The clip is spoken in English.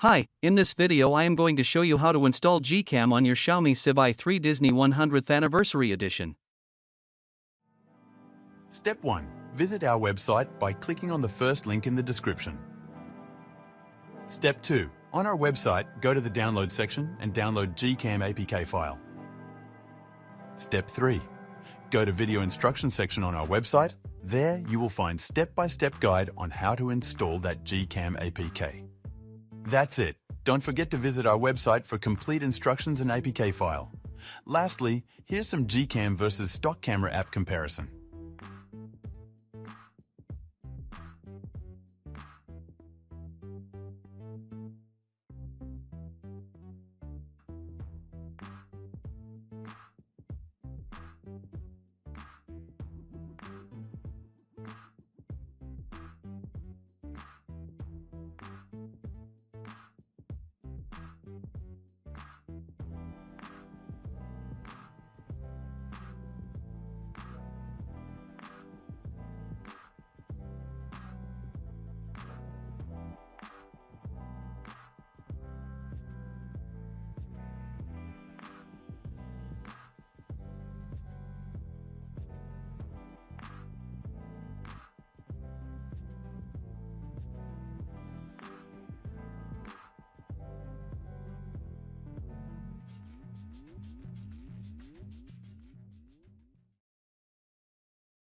Hi, in this video I am going to show you how to install GCam on your Xiaomi Civi 3 Disney 100th Anniversary Edition. Step 1. Visit our website by clicking on the first link in the description. Step 2. On our website, go to the download section and download GCam APK file. Step 3. Go to video instruction section on our website. There you will find step-by-step guide on how to install that GCam APK. That's it. Don't forget to visit our website for complete instructions and APK file. Lastly, here's some GCam versus stock camera app comparison.